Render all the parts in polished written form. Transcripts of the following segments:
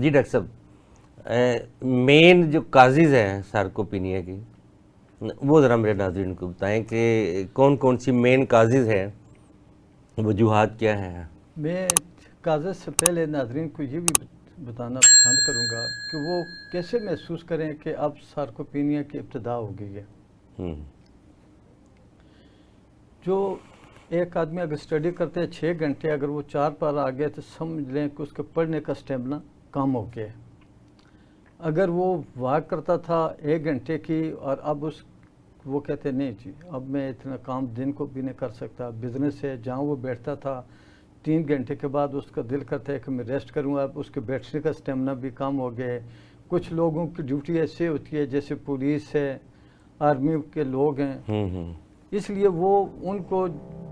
جی doctor صاحب، مین جو causes ہیں سارکوپینیا کی وہ ذرا میرے ناظرین کو بتائیں کہ کون کون سی مین کازز ہیں، وجوہات کیا ہیں؟ میں کازز سے پہلے ناظرین کو یہ بھی بتانا پسند کروں گا کہ وہ کیسے محسوس کریں کہ اب سارکوپینیا کی ابتدا ہو گئی ہے۔ جو ایک آدمی اگر اسٹڈی کرتے ہیں 6 گھنٹے، اگر وہ 4 پر آ گئے تو سمجھ لیں کہ اس کے پڑھنے کا اسٹیمنا کم ہو گیا ہے۔ اگر وہ واک کرتا تھا 1 گھنٹے کی اور اب وہ کہتے ہیں نہیں جی اب میں اتنا کام دن کو بھی نہیں کر سکتا، بزنس ہے جہاں وہ بیٹھتا تھا 3 گھنٹے کے بعد اس کا دل کرتا ہے کہ میں ریسٹ کروں، اب اس کے بیٹھنے کا اسٹیمنا بھی کم ہو گیا ہے۔ کچھ لوگوں کی ڈیوٹی ایسے ہوتی ہے جیسے پولیس ہے، آرمی کے لوگ ہیں، اس لیے وہ ان کو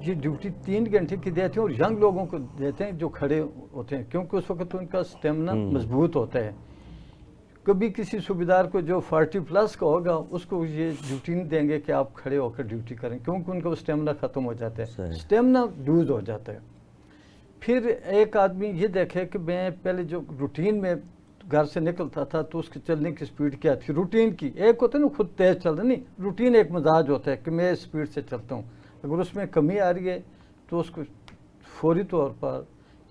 یہ ڈیوٹی 3 گھنٹے کی دیتے ہیں اور ینگ لوگوں کو دیتے ہیں جو کھڑے ہوتے ہیں، کیونکہ اس وقت ان کا اسٹیمنا مضبوط ہوتا ہے۔ کبھی کسی صوبیدار کو جو 40+ کا ہوگا اس کو یہ ڈیوٹی نہیں دیں گے کہ آپ کھڑے ہو کر ڈیوٹی کریں، کیونکہ ان کا اسٹیمنا ختم ہو جاتا ہے، اسٹیمنا لوز ہو جاتا ہے۔ پھر ایک آدمی یہ دیکھے کہ میں پہلے جو روٹین میں گھر سے نکلتا تھا تو اس کی چلنے کی سپیڈ کیا تھی، روٹین کی ایک ہوتا ہے نا خود تیز چل رہا، نہیں روٹین ایک مزاج ہوتا ہے کہ میں سپیڈ سے چلتا ہوں، اگر اس میں کمی آ رہی ہے تو اس کو فوری طور پر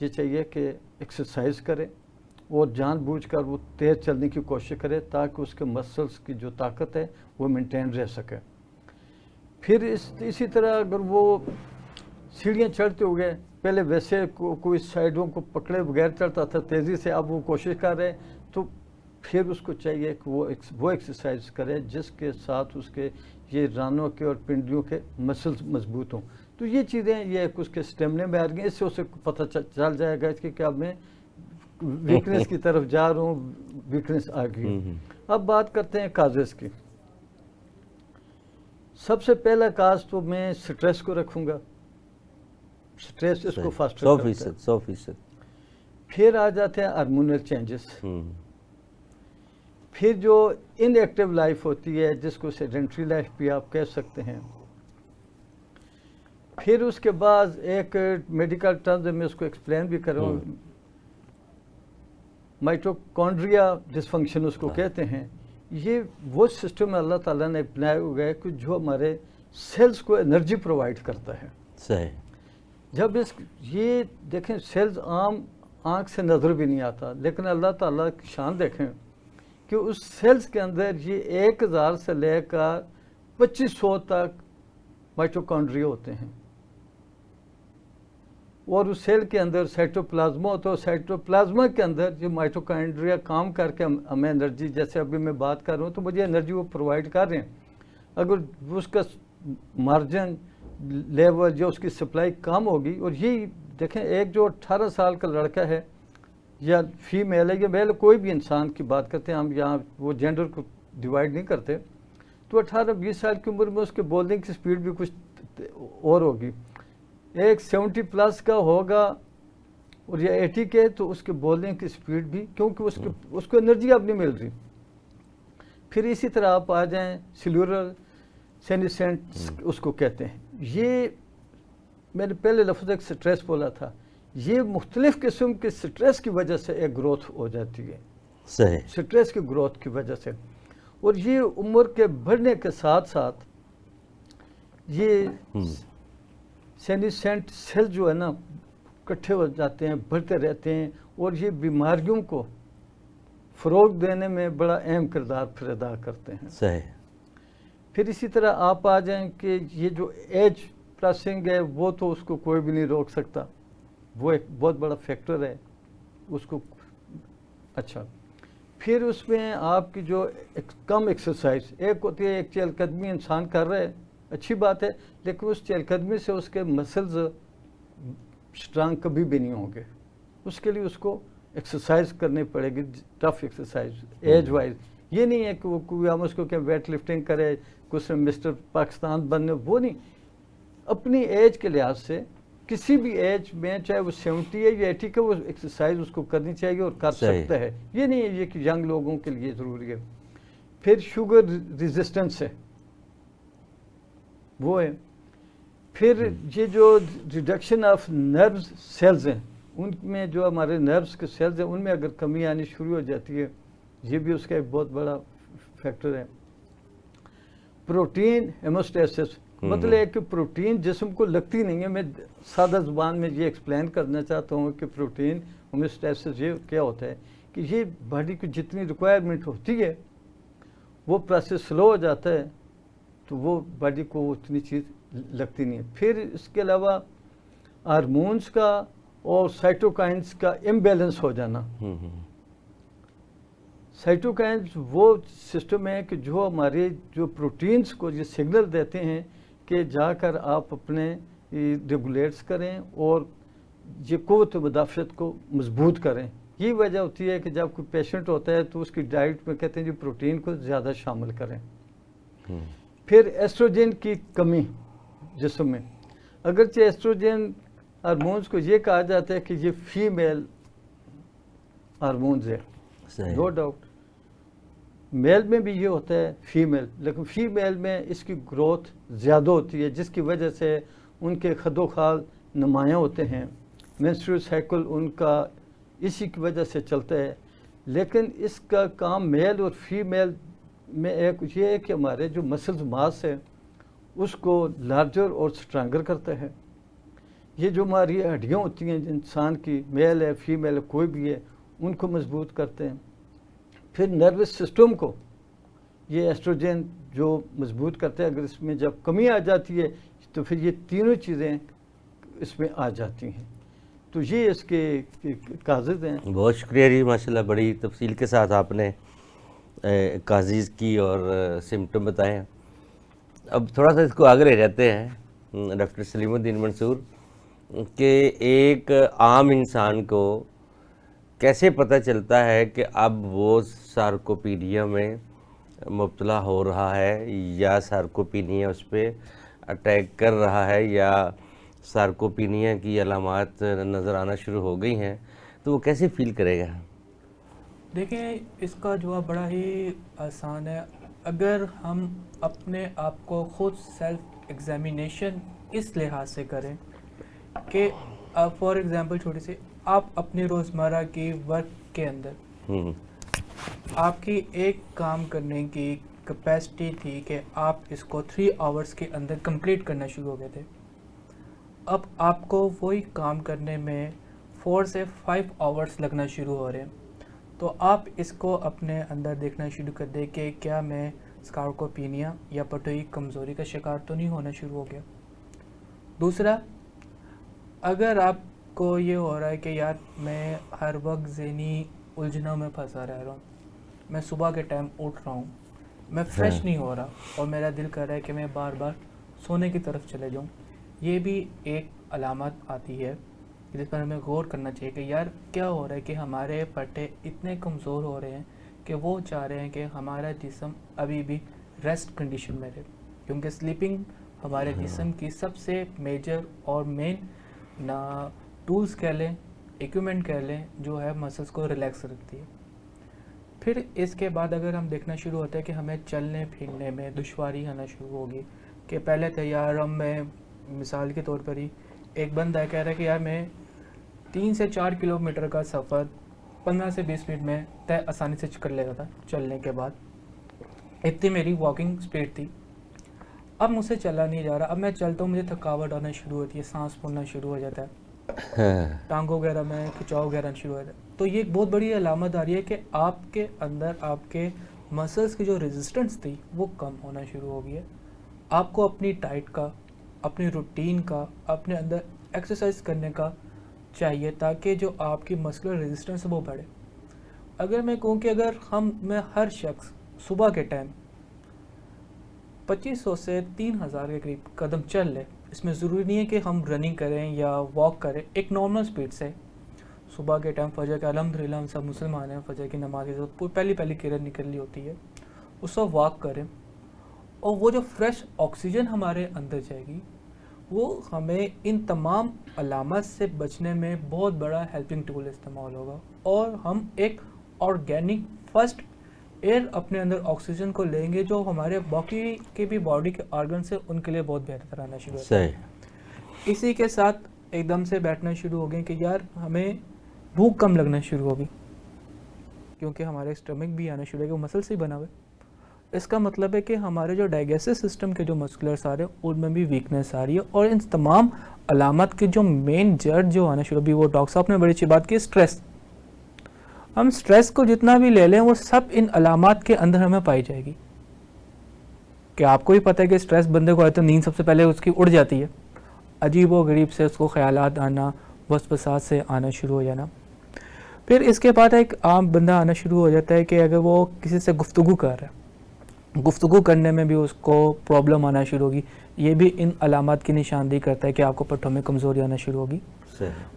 یہ چاہیے کہ ایکسرسائز کرے اور جان بوجھ کر وہ تیز چلنے کی کوشش کرے تاکہ اس کے مسلز کی جو طاقت ہے وہ مینٹین رہ سکے۔ پھر اسی طرح اگر وہ سیڑھیاں چڑھتے ہوئے پہلے ویسے کوئی سائڈوں کو پکڑے بغیر چڑھتا تھا تیزی سے، اب وہ کوشش کر رہے تو پھر اس کو چاہیے کہ وہ ایکسرسائز کرے جس کے ساتھ اس کے یہ رانوں کے اور پنڈلیوں کے مسلز مضبوط ہوں۔ تو یہ چیزیں یہ اس کے اسٹیمنے میں آ رہی ہیں، اس سے اسے پتہ چل جائے گا کہ اب میں ویکنس کی طرف جا رہا ہوں، ویکنس آ گئی۔ اب بات کرتے ہیں کازز کی۔ سب سے پہلا کاز تو میں سٹریس کو رکھوں گا، سٹریس اس کو فاسٹ 100%۔ پھر آ جاتے ہیں ہارمونل چینجز، پھر جو ان ایکٹیو لائف ہوتی ہے جس کو سیڈنٹری لائف بھی آپ کہہ سکتے ہیں، پھر اس کے بعد ایک میڈیکل ٹرمز میں اس کو ایکسپلین بھی کروں، مائٹوکونڈریا ڈسفنکشن اس کو کہتے ہیں۔ یہ وہ سسٹم اللہ تعالیٰ نے بنایا ہوا ہے کہ جو ہمارے سیلز کو انرجی پرووائڈ کرتا ہے۔ صحیح۔ جب یہ دیکھیں سیلز عام آنکھ سے نظر بھی نہیں آتا، لیکن اللہ تعالیٰ کی شان دیکھیں کہ اس سیلز کے اندر یہ 1000 سے لے کر 2500 تک مائٹوکونڈریا ہوتے ہیں، اور اس سیل کے اندر سائٹوپلازما ہوتا ہے، سائٹوپلازما کے اندر یہ مائٹوکونڈریا کام کر کے ہمیں انرجی، جیسے ابھی میں بات کر رہا ہوں تو مجھے انرجی وہ پرووائڈ کر رہے ہیں۔ اگر اس کا مارجن لیول جو اس کی سپلائی کم ہوگی، اور یہ دیکھیں ایک جو 18 سال کا لڑکا ہے یا فیمیل ہے یا میل، کوئی بھی انسان کی بات کرتے ہیں ہم یہاں وہ جینڈر کو ڈیوائڈ نہیں کرتے، تو 18-20 سال کی عمر میں اس کے بولنے کی سپیڈ بھی کچھ اور ہوگی۔ ایک 70+ کا ہوگا اور یہ 80 کے، تو اس کے بولنے کی سپیڈ بھی، کیونکہ اس کو انرجی اب نہیں مل رہی۔ پھر اسی طرح آپ آ جائیں سیلولر سینیسنٹ اس کو کہتے ہیں، یہ میں نے پہلے لفظ ایک سٹریس بولا تھا، یہ مختلف قسم کے سٹریس کی وجہ سے ایک گروتھ ہو جاتی ہے، صحیح، سٹریس کی گروتھ کی وجہ سے، اور یہ عمر کے بڑھنے کے ساتھ ساتھ یہ سینیسنٹ سیل جو ہے نا اکٹھے ہو جاتے ہیں، بڑھتے رہتے ہیں، اور یہ بیماریوں کو فروغ دینے میں بڑا اہم کردار پھر ادا کرتے ہیں۔ صحیح۔ پھر اسی طرح آپ آ جائیں کہ یہ جو ایج پریسنگ ہے وہ تو اس کو کوئی بھی نہیں روک سکتا، وہ ایک بہت بڑا فیکٹر ہے اس کو۔ اچھا، پھر اس میں آپ کی جو کم ایکسرسائز، ایک ہوتی ہے ایک چہل قدمی انسان کر رہا ہے، اچھی بات ہے، لیکن اس چہل قدمی سے اس کے مسلز سٹرانگ کبھی بھی نہیں ہوں گے، اس کے لیے اس کو ایکسرسائز کرنی پڑے گی، ٹف ایکسرسائز ایج وائز۔ یہ نہیں ہے کہ وہ کوئی ہم اس کو کہ ویٹ لفٹنگ کرے، کچھ مسٹر پاکستان بننے، وہ نہیں، اپنی ایج کے لحاظ سے کسی بھی ایج میں چاہے وہ 70 ہے یا 80 کا، وہ ایکسرسائز اس کو کرنی چاہیے اور کر سکتا ہے، یہ نہیں ہے یہ کہ ینگ لوگوں کے لیے ضروری ہے۔ پھر شوگر ریزسٹنس ہے وہ ہے، پھر یہ جو ریڈکشن آف نروز سیلز ہیں ان میں جو ہمارے نروس کے سیلز ہیں ان میں اگر کمی آنی شروع ہو جاتی ہے، یہ بھی اس کا ایک بہت بڑا فیکٹر ہے۔ پروٹین ہیموسٹیسس، مطلب ہے کہ پروٹین جسم کو لگتی نہیں ہے۔ میں سادہ زبان میں یہ ایکسپلین کرنا چاہتا ہوں کہ پروٹین ہومیوسٹیسس یہ کیا ہوتا ہے کہ یہ باڈی کو جتنی ریکوائرمنٹ ہوتی ہے وہ پروسیس سلو ہو جاتا ہے، تو وہ باڈی کو اتنی چیز لگتی نہیں ہے۔ پھر اس کے علاوہ ہارمونز کا اور سائٹوکائنز کا امبیلنس ہو جانا۔ سائٹوکائنز وہ سسٹم ہے کہ جو ہمارے جو پروٹینز کو یہ سگنل دیتے ہیں کہ جا کر آپ اپنے ریگولیٹس کریں اور یہ قوت مدافعت کو مضبوط کریں۔ یہ وجہ ہوتی ہے کہ جب کوئی پیشنٹ ہوتا ہے تو اس کی ڈائٹ میں کہتے ہیں جو پروٹین کو زیادہ شامل کریں۔ پھر ایسٹروجن کی کمی جسم میں، اگرچہ ایسٹروجن ہارمونز کو یہ کہا جاتا ہے کہ یہ فیمیل ہارمونز ہے، نو ڈاؤٹ میل میں بھی یہ ہوتا ہے فیمیل، لیکن فیمیل میں اس کی گروتھ زیادہ ہوتی ہے جس کی وجہ سے ان کے خد و خال نمایاں ہوتے ہیں، مینسٹریل سائیکل ان کا اسی کی وجہ سے چلتا ہے۔ لیکن اس کا کام میل اور فیمیل میں ایک یہ ہے کہ ہمارے جو مسلز ماس ہے اس کو لارجر اور سٹرانگر کرتا ہے۔ یہ جو ہماری ہڈیاں ہوتی ہیں انسان کی، میل ہے فیمیل ہے کوئی بھی ہے، ان کو مضبوط کرتے ہیں۔ پھر نروس سسٹم کو یہ ایسٹروجن جو مضبوط کرتے ہیں، اگر اس میں جب کمی آ جاتی ہے تو پھر یہ تینوں چیزیں اس میں آ جاتی ہیں۔ تو یہ اس کے کازز ہیں۔ بہت شکریہ جی، ماشاءاللہ بڑی تفصیل کے ساتھ آپ نے کازز کی اور سمٹم بتائے ہیں۔ اب تھوڑا سا اس کو آگے لے جاتے ہیں ڈاکٹر سلیم الدین منصور، کہ ایک عام انسان کو کیسے پتہ چلتا ہے کہ اب وہ سارکوپینیا میں مبتلا ہو رہا ہے یا سارکوپینیا اس پہ اٹیک کر رہا ہے یا سارکوپینیا کی علامات نظر آنا شروع ہو گئی ہیں، تو وہ کیسے فیل کرے گا؟ دیکھیں، اس کا جواب بڑا ہی آسان ہے۔ اگر ہم اپنے آپ کو خود سیلف ایگزامینیشن اس لحاظ سے کریں کہ فار ایگزامپل چھوٹی سی آپ اپنی روزمرہ کی ورک کے اندر آپ کی ایک کام کرنے کی کیپیسٹی تھی کہ آپ اس کو 3 آورز کے اندر کمپلیٹ کرنا شروع ہو گئے تھے، اب آپ کو وہی کام کرنے میں 4 سے 5 آورز لگنا شروع ہو رہے ہیں، تو آپ اس کو اپنے اندر دیکھنا شروع کر دیں کہ کیا میں سارکوپینیا یا پٹوئی کمزوری کا شکار تو نہیں ہونا شروع ہو گیا۔ دوسرا، اگر آپ کو یہ ہو رہا ہے کہ یار میں ہر وقت ذہنی الجھنوں میں پھنسا رہ رہا ہوں، میں صبح کے ٹائم اٹھ رہا ہوں، میں فریش نہیں ہو رہا اور میرا دل کر رہا ہے کہ میں بار بار سونے کی طرف چلے جاؤں، یہ بھی ایک علامت آتی ہے جس پر ہمیں غور کرنا چاہیے کہ یار کیا ہو رہا ہے کہ ہمارے پٹے اتنے کمزور ہو رہے ہیں کہ وہ چاہ رہے ہیں کہ ہمارا جسم ابھی بھی ریسٹ کنڈیشن میں رہے، کیونکہ سلیپنگ ہمارے جسم کی سب سے میجر اور مین ٹولز کہہ لیں، ایکوپمنٹ کہہ لیں، جو ہے مسلس کو ریلیکس رکھتی ہے۔ پھر اس کے بعد اگر ہم دیکھنا شروع ہوتا ہے کہ ہمیں چلنے پھرنے میں دشواری آنا شروع ہوگی، کہ پہلے تھے یار ہم میں مثال کے طور پر ہی ایک بندہ کہہ رہا ہے کہ یار میں 3 سے 4 کلومیٹر کا سفر 15 سے 20 منٹ میں طے آسانی سے کر لیتا تھا چلنے کے بعد، اتنی میری واکنگ سپیڈ تھی، اب مجھ سے چلا نہیں جا رہا، اب میں چلتا ہوں مجھے تھکاوٹ آنا شروع ہوتی ہے، سانس پھولنا شروع ہو جاتا ہے، ٹانگوں وغیرہ میں کھچاؤ وغیرہ شروع ہو جاتا ہے۔ تو یہ ایک بہت بڑی علامت آ رہی ہے کہ آپ کے اندر آپ کے مسلس کی جو ریزسٹنس تھی وہ کم ہونا شروع ہو گئی ہے۔ آپ کو اپنی ڈائٹ کا، اپنی روٹین کا، اپنے اندر ایکسرسائز کرنے کا چاہیے تاکہ جو آپ کی مسکولر ریزسٹنس وہ بڑھے۔ اگر میں کہوں کہ اگر میں ہر شخص صبح کے ٹائم 2500 سے 3000 کے قریب قدم چل لے، اس میں ضروری نہیں ہے کہ ہم رننگ کریں یا واک کریں، ایک نارمل سپیڈ سے صبح کے ٹائم فجر کا الحمدللہ ہم سب مسلمان ہیں، فجر کی نماز کے وقت پہلی کرن نکلنی ہوتی ہے، اس وقت واک کریں، اور وہ جو فریش آکسیجن ہمارے اندر جائے گی وہ ہمیں ان تمام علامات سے بچنے میں بہت بڑا ہیلپنگ ٹول استعمال ہوگا، اور ہم ایک آرگینک فرسٹ ایئر اپنے اندر آکسیجن کو لیں گے جو ہمارے باقی کے بھی باڈی کے آرگن سے ان کے لیے بہت بہتر آنا شروع ہوتا ہے۔ اسی کے ساتھ ایک دم سے بیٹھنا شروع ہو گئے کہ یار ہمیں بھوک کم لگنا شروع ہوگی کیونکہ ہمارے اسٹمک بھی آنا شروع ہو گیا، وہ مسل سے ہی بنا ہوا ہے. اس کا مطلب ہے کہ ہمارے جو ڈائجسٹو سسٹم کے جو مسکولرس آ رہے ہیں ان میں بھی ویکنیس آ رہی ہے. اور ان تمام علامات کے جو مین جڑ جو آنا شروع بھی، وہ ڈاکٹر صاحب نے بڑی اچھی بات کی، اسٹریس. ہم اسٹریس کو جتنا بھی لے لیں وہ سب ان علامات کے اندر ہمیں پائی جائے گی. کہ آپ کو ہی پتہ ہے کہ اسٹریس بندے کو آئے تو نیند سب سے پہلے اس کی اڑ جاتی ہے، عجیب و غریب سے اس کو خیالات آنا، وسوسات سے آنا شروع ہو جانا. پھر اس کے بعد ایک عام بندہ آنا شروع ہو جاتا ہے کہ اگر وہ کسی سے گفتگو کر رہا ہے، گفتگو کرنے میں بھی اس کو پرابلم آنا شروع ہوگی. یہ بھی ان علامات کی نشاندہی کرتا ہے کہ آپ کو پٹھوں میں کمزوری آنا شروع ہوگی.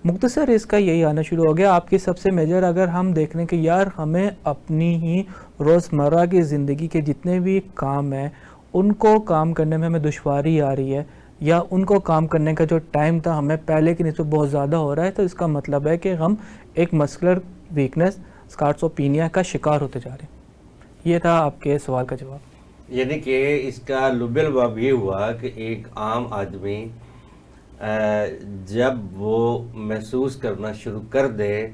مختصر اس کا یہی آنا شروع ہو گیا. آپ کی سب سے میجر اگر ہم دیکھ لیں کہ یار ہمیں اپنی ہی روزمرہ کی زندگی کے جتنے بھی کام ہیں ان کو کام کرنے میں ہمیں دشواری آ رہی ہے، یا ان کو کام کرنے کا جو ٹائم تھا ہمیں پہلے کی نسبت بہت زیادہ ہو رہا ہے، تو اس کا مطلب ہے کہ ہم ایک مسکولر ویکنس سکارٹسوپینیا کا شکار ہوتے جا رہے ہیں. یہ تھا آپ کے سوال کا جواب. یعنی کہ اس کا لب لباب یہ ہوا کہ ایک عام آدمی جب وہ محسوس کرنا شروع کر دے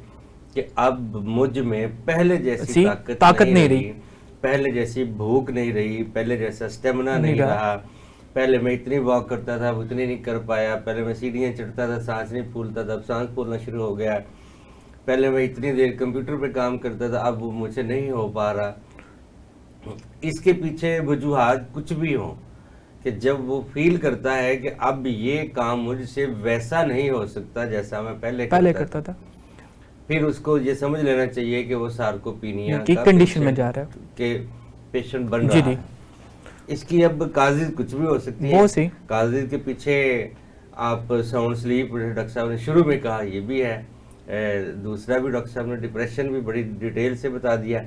کہ اب مجھ میں پہلے جیسی طاقت نہیں رہی، پہلے جیسی بھوک نہیں رہی، پہلے جیسا سٹیمنا نہیں رہا، پہلے میں اتنی واک کرتا تھا وہ اتنی نہیں کر پایا، پہلے میں سیڑھیاں چڑھتا تھا سانس نہیں پھولتا تھا اب سانس پھولنا شروع ہو گیا، پہلے میں اتنی دیر کمپیوٹر پہ کام کرتا تھا اب وہ مجھ سے نہیں ہو پا رہا. اس کے پیچھے وجوہات کچھ بھی ہوں کہ جب وہ فیل کرتا ہے کہ اب یہ کام مجھ سے ویسا نہیں ہو سکتا جیسا میں پہلے کرتا تھا، پھر اس کو یہ سمجھ لینا چاہیے کہ وہ سارکوپینیا کی کنڈیشن میں جا رہا ہے، کہ پیشنٹ بن رہا ہے. اس کی اب کازز کچھ بھی ہو سکتی ہیں. کازز کے پیچھے آپ ساؤنڈ سلیپ ڈاکٹر صاحب نے شروع میں کہا یہ بھی ہے، دوسرا بھی ڈاکٹر صاحب نے ڈپریشن بھی بڑی ڈیٹیل سے بتا دیا.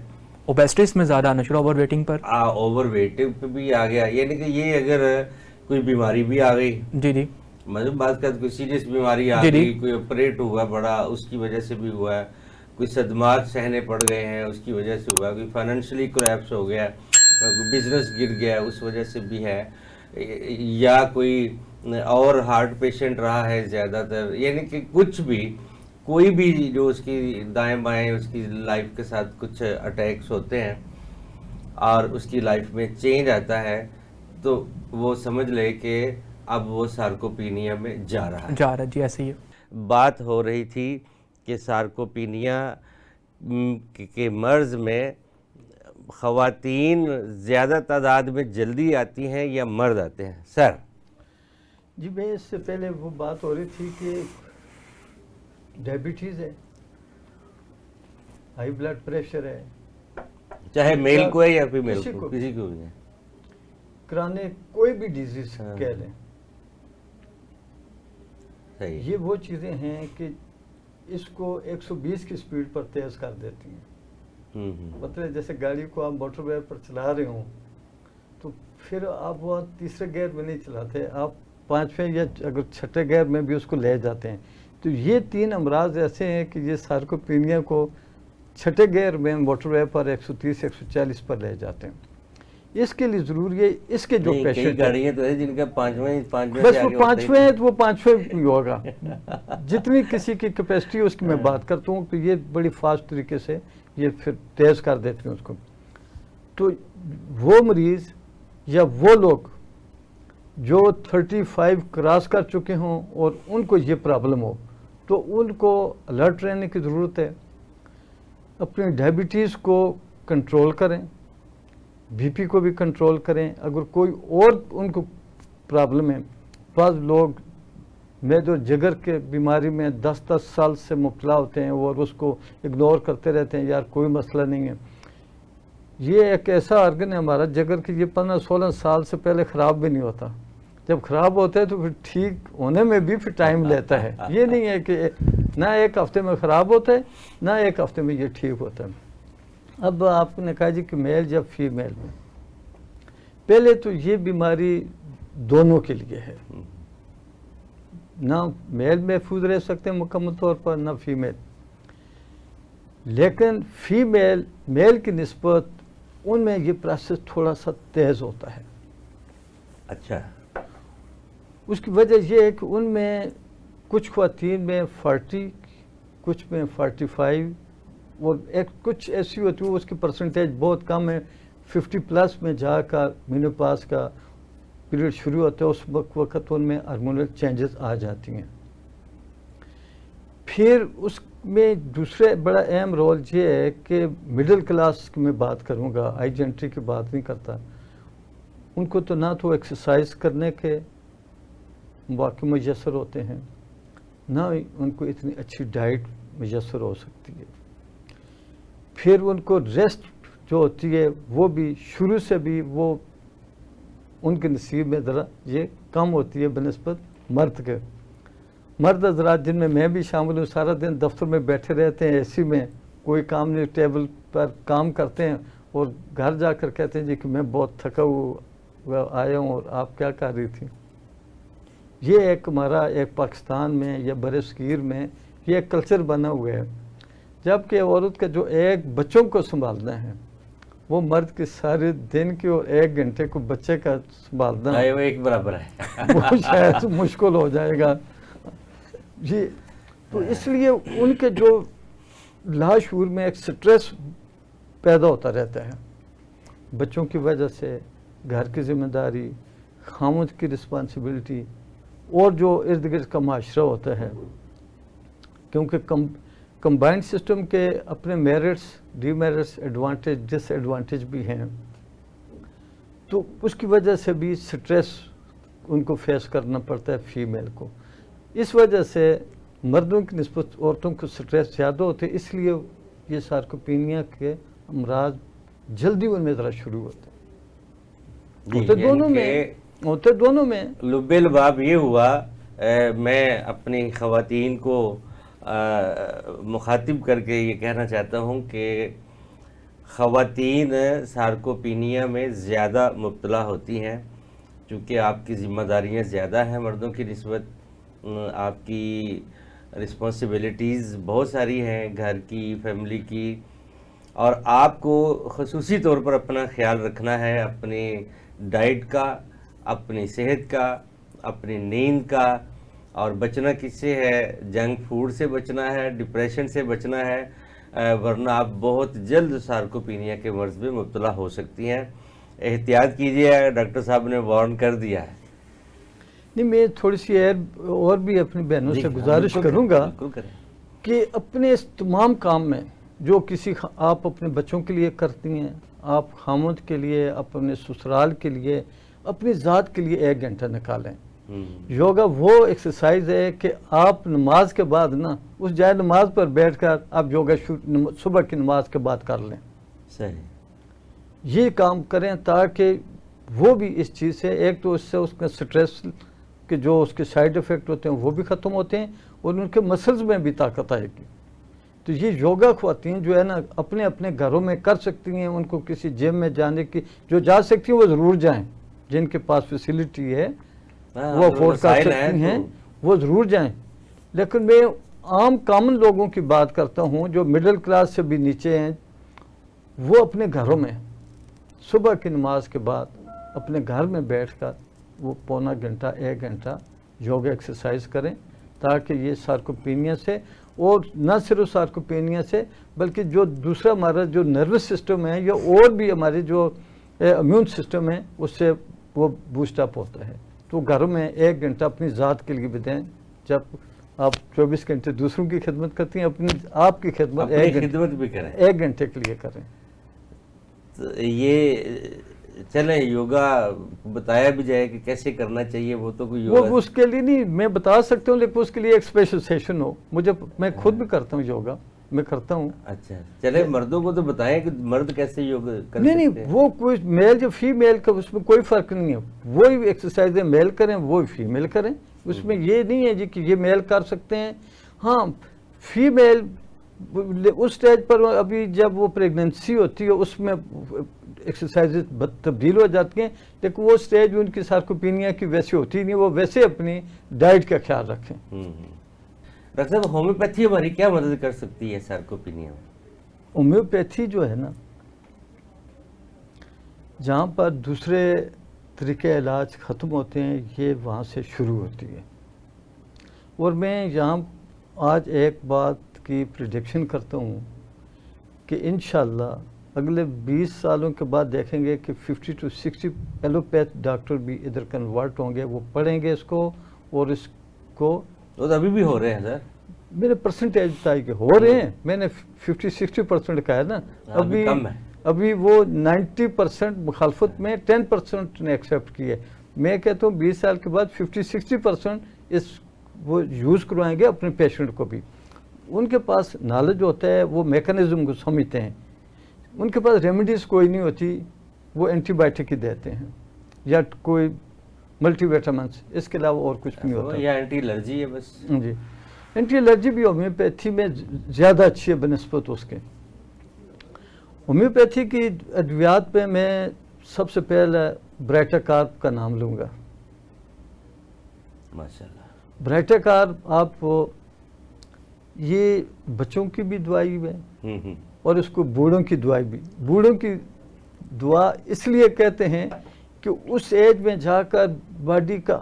اوبیسٹی اس میں زیادہ آنا شروع، اوور ویٹنگ پر اوور ویٹنگ پہ بھی آ گیا. یعنی کہ یہ اگر کوئی بیماری بھی آ گئی، جی مطلب بات کرتے کوئی سیریس بیماری آ گئی، کوئی آپریٹ ہوا بڑا اس کی وجہ سے بھی ہوا ہے، کوئی صدمات سہنے پڑ گئے ہیں اس کی وجہ سے ہوا، کوئی فائنینشلی کولیپس ہو گیا، کوئی بزنس گر گیا اس وجہ سے بھی ہے، یا کوئی اور ہارٹ پیشنٹ رہا ہے زیادہ تر. یعنی کہ کچھ بھی کوئی بھی جو اس کی دائیں بائیں اس کی لائف کے ساتھ کچھ اٹیکس ہوتے ہیں اور اس کی لائف میں چینج آتا ہے تو وہ سمجھ لے کہ اب وہ سارکوپینیا میں جا رہا ہے. جی ایسے ہی بات ہو رہی تھی کہ سارکوپینیا کے مرض میں خواتین زیادہ تعداد میں جلدی آتی ہیں یا مرد آتے ہیں سر؟ جی میں اس سے پہلے وہ بات ہو رہی تھی کہ ڈائبٹیز ہے، ہائی بلڈ پریشر ہے، چاہے میل کو ہے یا فیمیل کو، کسی کو بھی ہے، کرانے کوئی بھی ڈیزیز کہہ لیں، یہ وہ چیزیں ہیں کہ اس کو 120 کی سپیڈ پر تیز کر دیتی ہیں. مطلب جیسے گاڑی کو آپ موٹر وے پر چلا رہے ہوں تو پھر آپ وہ تیسرے گیئر میں نہیں چلاتے، آپ پانچویں یا اگر چھٹے گیئر میں بھی اس کو لے جاتے ہیں. تو یہ تین امراض ایسے ہیں کہ یہ سارکوپینیا کو چھٹے گیئر میں موٹر وے پر 130 140 پر لے جاتے ہیں. اس کے لیے ضروری ہے اس کے جو پیشنٹ گاڑیاں تو ہے جن کا پانچویں بس وہ پانچویں ہے تو وہ پانچویں بھی ہوگا، جتنی کسی کی کیپیسٹی اس کی میں بات کرتا ہوں تو یہ بڑی فاسٹ طریقے سے یہ پھر تیز کر دیتے ہیں اس کو. تو وہ مریض یا وہ لوگ جو 35 کراس کر چکے ہوں اور ان کو یہ پرابلم ہو تو ان کو الرٹ رہنے کی ضرورت ہے. اپنی ڈائبٹیز کو کنٹرول کریں، بی پی کو بھی کنٹرول کریں. اگر کوئی اور ان کو پرابلم ہے، بعض لوگ میدے اور جگر کے بیماری میں 10 سال سے مبتلا ہوتے ہیں اور اس کو اگنور کرتے رہتے ہیں، یار کوئی مسئلہ نہیں ہے. یہ ایک ایسا آرگن ہے ہمارا جگر کہ یہ 15-16 سال سے پہلے خراب بھی نہیں ہوتا. جب خراب ہوتا ہے تو پھر ٹھیک ہونے میں بھی پھر ٹائم لیتا ہے. یہ نہیں ہے کہ نہ ایک ہفتے میں خراب ہوتا ہے نہ ایک ہفتے میں یہ ٹھیک ہوتا ہے. اب آپ نے کہا جی کہ میل یا فیمیل میں، پہلے تو یہ بیماری دونوں کے لیے ہے، نہ میل محفوظ رہ سکتے ہیں مکمل طور پر نہ فیمیل. لیکن فیمیل میل کی نسبت ان میں یہ پروسیس تھوڑا سا تیز ہوتا ہے. اچھا. اس کی وجہ یہ ہے کہ ان میں کچھ خواتین میں 40، کچھ میں 45، اور ایک کچھ ایسی ہوتی ہے اس کی پرسنٹیج بہت کم ہے، 50+ میں جا کر مینوپاز کا پیریڈ شروع ہوتا ہے، اس وقت ان میں ہارمونل چینجز آ جاتی ہیں۔ پھر اس میں دوسرے بڑا اہم رول یہ ہے کہ مڈل کلاس کی میں بات کروں گا، ہائی جینٹری کی بات نہیں کرتا، ان کو تو نہ تو ایکسرسائز کرنے کے مواقع میسر ہوتے ہیں، نہ ہی ان کو اتنی اچھی ڈائٹ میسر ہو سکتی ہے۔ پھر ان کو ریسٹ جو ہوتی ہے وہ بھی شروع سے بھی وہ ان کے نصیب میں ذرا یہ کم ہوتی ہے بنسبت مرد کے۔ مرد حضرات جن میں بھی شامل ہوں، سارا دن دفتر میں بیٹھے رہتے ہیں، اے سی میں، کوئی کام نہیں، ٹیبل پر کام کرتے ہیں، اور گھر جا کر کہتے ہیں جی کہ میں بہت تھکا ہوا آیا ہوں اور آپ کیا کر رہی تھی۔ یہ ایک ہمارا ایک پاکستان میں یا برِ صغیر میں یہ ایک کلچر بنا ہوا ہے، جبکہ عورت کا جو ایک بچوں کو سنبھالنا ہے وہ مرد کے سارے دن کے اور 1 گھنٹے کو بچے کا سنبھالنا وہ ایک برابر ہے، وہ شاید مشکل ہو جائے گا جی۔ تو اس لیے ان کے جو لاشعور میں ایک سٹریس پیدا ہوتا رہتا ہے، بچوں کی وجہ سے، گھر کی ذمہ داری، خاوند کی رسپانسبلٹی، اور جو ارد گرد کا معاشرہ ہوتا ہے، کیونکہ کمبائنڈ سسٹم کے اپنے میرٹس، ڈی میرٹس، ایڈوانٹیج، ڈس ایڈوانٹیج بھی ہیں، تو اس کی وجہ سے بھی سٹریس ان کو فیس کرنا پڑتا ہے فیمیل کو۔ اس وجہ سے مردوں کی نسبت عورتوں کو سٹریس زیادہ ہوتے ہیں، اس لیے یہ سارکوپینیا کے امراض جلدی ان میں ذرا شروع ہوتے ہیں۔ ہوتے دونوں میں لب لباب یہ ہوا، میں اپنی خواتین کو مخاطب کر کے یہ کہنا چاہتا ہوں کہ خواتین سارکوپینیا میں زیادہ مبتلا ہوتی ہیں، چونکہ آپ کی ذمہ داریاں زیادہ ہیں مردوں کی نسبت، آپ کی رسپانسبلٹیز بہت ساری ہیں، گھر کی، فیملی کی، اور آپ کو خصوصی طور پر اپنا خیال رکھنا ہے، اپنی ڈائٹ کا، اپنی صحت کا، اپنی نیند کا، اور بچنا کس سے ہے؟ جنک فوڈ سے بچنا ہے، ڈپریشن سے بچنا ہے، ورنہ آپ بہت جلد سارکوپینیا کے مرض میں مبتلا ہو سکتی ہیں۔ احتیاط کیجیے، ڈاکٹر صاحب نے وارن کر دیا ہے۔ نہیں، میں تھوڑی سی اور بھی اپنی بہنوں سے گزارش کروں گا کہ اپنے اس تمام کام میں جو آپ اپنے بچوں کے لیے کرتی ہیں، آپ خامد کے لیے، اپنے سسرال کے لیے، اپنی ذات کے لیے 1 گھنٹہ نکالیں۔ یوگا وہ ایکسرسائز ہے کہ آپ نماز کے بعد اس جائے نماز پر بیٹھ کر آپ یوگا صبح کی نماز کے بعد کر لیں۔ صحیح، یہ کام کریں تاکہ وہ بھی اس چیز سے، ایک تو اس سے اس کا سٹریس کے جو اس کے سائیڈ ایفیکٹ ہوتے ہیں وہ بھی ختم ہوتے ہیں، اور ان کے مسلز میں بھی طاقت آئے گی۔ تو یہ یوگا خواتین جو ہے اپنے اپنے گھروں میں کر سکتی ہیں، ان کو کسی جم میں جانے کی جو جا سکتی ہیں وہ ضرور جائیں، جن کے پاس فیسیلٹی ہے وہ افورڈ کر سکتی ہیں وہ ضرور جائیں۔ لیکن میں عام کامن لوگوں کی بات کرتا ہوں جو مڈل کلاس سے بھی نیچے ہیں، وہ اپنے گھروں میں صبح کی نماز کے بعد اپنے گھر میں بیٹھ کر وہ پونا گھنٹہ 1 گھنٹہ یوگا ایکسرسائز کریں، تاکہ یہ سارکوپینیا سے، اور نہ صرف سارکوپینیا سے بلکہ جو دوسرا ہمارا جو نروس سسٹم ہے یا اور بھی ہمارے جو امیون سسٹم ہے اس سے وہ بوسٹ اپ ہوتا ہے۔ تو گھروں میں 1 گھنٹہ اپنی ذات کے لیے بھی دیں۔ جب آپ 24 گھنٹے دوسروں کی خدمت کرتی ہیں، آپ کی خدمت 1 گھنٹے کے لیے کریں۔ یہ چلیں، یوگا بتایا بھی جائے کہ کیسے کرنا چاہیے، وہ تو کوئی وہ اس کے لیے نہیں میں بتا سکتا ہوں، لیکن اس کے لیے ایک اسپیشل سیشن ہو۔ میں خود بھی کرتا ہوں یوگا، میں کرتا ہوں۔ اچھا، چلیں مردوں کو تو بتائیں کہ مرد کیسے یوگا کر سکتے ہیں۔ نہیں، وہ کوئی میل یا فیمیل کا اس میں کوئی فرق نہیں ہے، وہی ایکسرسائزیں میل کریں وہی فیمیل کریں، اس میں یہ نہیں ہے جی کہ یہ میل کر سکتے ہیں۔ ہاں، فیمیل اس سٹیج پر ابھی جب وہ پریگننسی ہوتی ہے اس میں ایکسرسائز تبدیل ہو جاتی ہیں، لیکن وہ سٹیج ان کی سارکوپینیا کی ویسے ہوتی نہیں، وہ ویسے اپنی ڈائٹ کا خیال رکھیں۔ ڈاکٹر صاحب، ہومیوپیتھی ہماری کیا مدد کر سکتی ہے سارکوپینیا میں؟ ہومیوپیتھی جو ہے جہاں پر دوسرے طریقے علاج ختم ہوتے ہیں، یہ وہاں سے شروع ہوتی ہے۔ اور میں یہاں آج ایک بات کی پریڈکشن کرتا ہوں کہ انشاءاللہ اگلے 20 سالوں کے بعد دیکھیں گے کہ 50 to 60 ایلوپیتھ ڈاکٹر بھی ادھر کنورٹ ہوں گے, وہ پڑھیں گے اس کو, اور اس کو وہ تو ابھی بھی ہو رہے ہیں سر. میں نے پرسنٹیج بتائی کہ ہو رہے ہیں, میں نے 50-60% کہا ہے نا. ابھی کم ہے. ابھی وہ 90% مخالفت میں 10% نے ایکسیپٹ کی ہے. میں کہتا ہوں 20 سال کے بعد 50-60% اس وہ یوز کروائیں گے اپنے پیشنٹ کو بھی. ان کے پاس نالج ہوتا ہے, وہ میکانزم کو سمجھتے ہیں. ان کے پاس ریمیڈیز کوئی نہیں ہوتی, وہ اینٹی بائیوٹک ہی دیتے ہیں یا کوئی ملٹی ویٹامنس, اس کے علاوہ اور کچھ نہیں ہوتا. یا اینٹی الرجی ہے بس. جی, اینٹی الرجی بھی ہومیوپیتھی میں زیادہ اچھی ہے بنسبت اس کے. ہومیوپیتھی کی ادویات پہ میں سب سے پہلے برائٹا کارپ کا نام لوں گا. ماشاءاللہ. برائٹا کارپ آپ یہ بچوں کی بھی دوائی ہے اور اس کو بوڑھوں کی دوائی بھی. بوڑھوں کی دعا اس لیے کہتے ہیں کہ اس ایج میں جا کر باڈی کا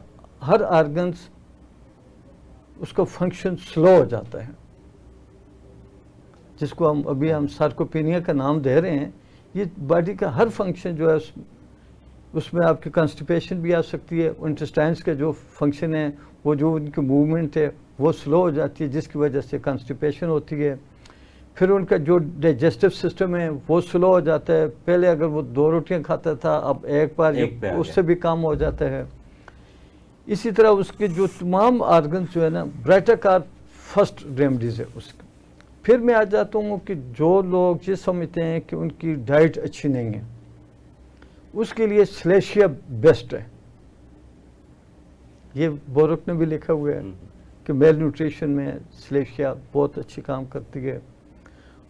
ہر آرگنز اس کا فنکشن سلو ہو جاتا ہے, جس کو ہم سارکوپینیا کا نام دے رہے ہیں. یہ باڈی کا ہر فنکشن جو ہے اس میں آپ کی کانسٹیپیشن بھی آ سکتی ہے. انٹسٹائنس کا جو فنکشن ہے, وہ جو ان کی موومنٹ ہے وہ سلو ہو جاتی ہے, جس کی وجہ سے کانسٹیپیشن ہوتی ہے. پھر ان کا جو ڈائجسٹو سسٹم ہے وہ سلو ہو جاتا ہے. پہلے اگر وہ 2 روٹیاں کھاتا تھا, اب ایک بار اس سے بھی کام ہو جاتا ہے. اسی طرح اس کے جو تمام آرگنز جو ہے نا, برائٹا کارپ فرسٹ ریمیڈیز ہے اس کی. پھر میں آ جاتا ہوں کہ جو لوگ یہ سمجھتے ہیں کہ ان کی ڈائٹ اچھی نہیں ہے, اس کے لیے سلیشیا بیسٹ ہے. یہ بورک نے بھی لکھا ہوا ہے کہ میل نیوٹریشن میں سلیشیا بہت اچھی کام کرتی ہے.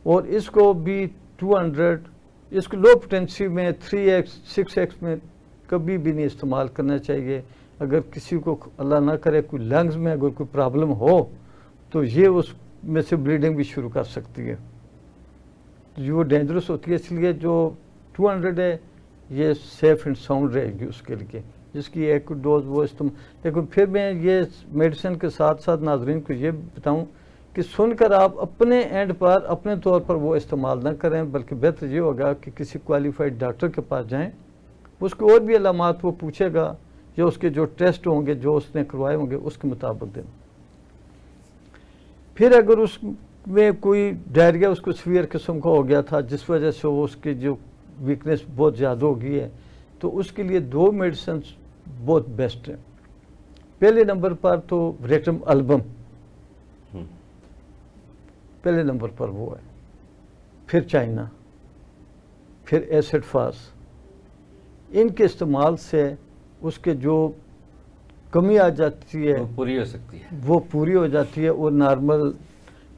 اور اس کو بھی 200, اس کو لو پوٹینسی میں 3x 6x میں کبھی بھی نہیں استعمال کرنا چاہیے. اگر کسی کو اللہ نہ کرے کوئی لنگز میں اگر کوئی پرابلم ہو تو یہ اس میں سے بلیڈنگ بھی شروع کر سکتی ہے, جو وہ ڈینجرس ہوتی ہے. اس لیے جو 200 ہے یہ سیف اینڈ ساؤنڈ رہے گی اس کے لیے, جس کی ایک ڈوز وہ استعمال. لیکن پھر میں یہ میڈیسن کے ساتھ ساتھ ناظرین کو یہ بتاؤں کہ سن کر آپ اپنے اینڈ پر اپنے طور پر وہ استعمال نہ کریں, بلکہ بہتر یہ ہوگا کہ کسی کوالیفائڈ ڈاکٹر کے پاس جائیں. اس کو اور بھی علامات وہ پوچھے گا, یا اس کے جو ٹیسٹ ہوں گے جو اس نے کروائے ہوں گے اس کے مطابق دیں. پھر اگر اس میں کوئی ڈائریا اس کو سیویئر قسم کا ہو گیا تھا, جس وجہ سے وہ اس کی جو ویکنیس بہت زیادہ ہو گئی ہے, تو اس کے لیے 2 میڈیسنس بہت بیسٹ ہیں. پہلے نمبر پر تو ریٹم البم پہلے نمبر پر وہ ہے. پھر چائنا, پھر ایسڈ فاس. ان کے استعمال سے اس کے جو کمی آ جاتی ہے وہ پوری ہو سکتی ہے, وہ پوری ہو جاتی ہے اور نارمل.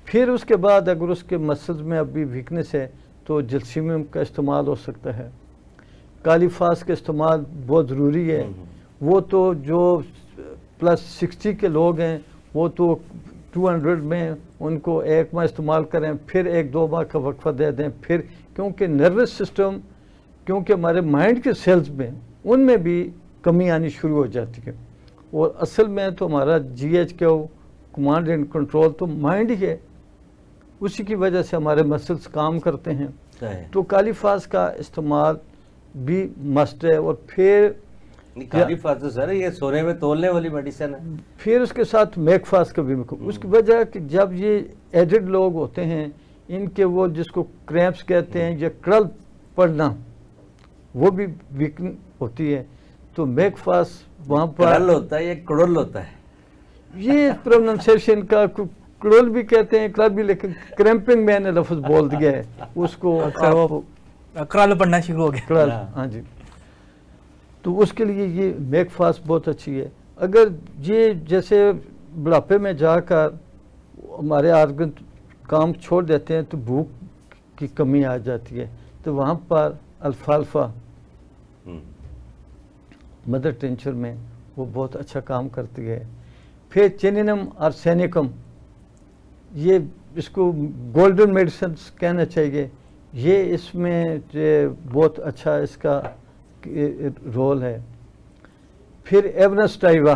پھر اس کے بعد اگر اس کے مسلز میں ابھی ویکنس ہے تو جلسیمیم کا استعمال ہو سکتا ہے. کالی فاس کا استعمال بہت ضروری ہے. وہ تو جو +60 کے لوگ ہیں وہ تو 200 میں ان کو 1 ماہ استعمال کریں, پھر 1-2 ماہ کا وقفہ دے دیں. پھر کیونکہ نروس سسٹم, کیونکہ ہمارے مائنڈ کے سیلز میں ان میں بھی کمی آنی شروع ہو جاتی ہے. اور اصل میں تو ہمارا GHQ کمانڈ اینڈ کنٹرول تو مائنڈ ہی ہے, اسی کی وجہ سے ہمارے مسلز کام کرتے ہیں. تو کالی فاس کا استعمال بھی مسٹ ہے. اور پھر کالی فاس سر یہ سونے میں تولنے والی میڈیسن ہے. پھر اس کے ساتھ میک فاس کا بھی اس کی وجہ کہ جب یہ ایڈڈ لوگ ہوتے ہیں, ان کے وہ جس کو کریمپس کہتے ہیں یا کڑل پڑنا, وہ بھی ویکن ہوتی ہے. تو میک فاس وہاں پر کڑل ہوتا ہے یا کڑل ہوتا ہے, یہ پروننسیشن کا کڑل بھی کہتے ہیں, کڑل بھی, لیکن کریمپنگ میں نے لفظ بول دیا ہے اس کو. کرال پڑھنا شروع ہو گیا کڑل, ہاں جی. تو اس کے لیے یہ میک فاس بہت اچھی ہے. اگر یہ جیسے بڑھاپے میں جا کر ہمارے آرگن کام چھوڑ دیتے ہیں تو بھوک کی کمی آ جاتی ہے, تو وہاں پر الفالفا مدر ٹینچر میں وہ بہت اچھا کام کرتی ہے. پھر چینینم آرسینیکم, یہ اس کو گولڈن میڈیسنس کہنا چاہیے. یہ اس میں بہت اچھا اس کا رول ہے. پھر ایونسٹائیوا,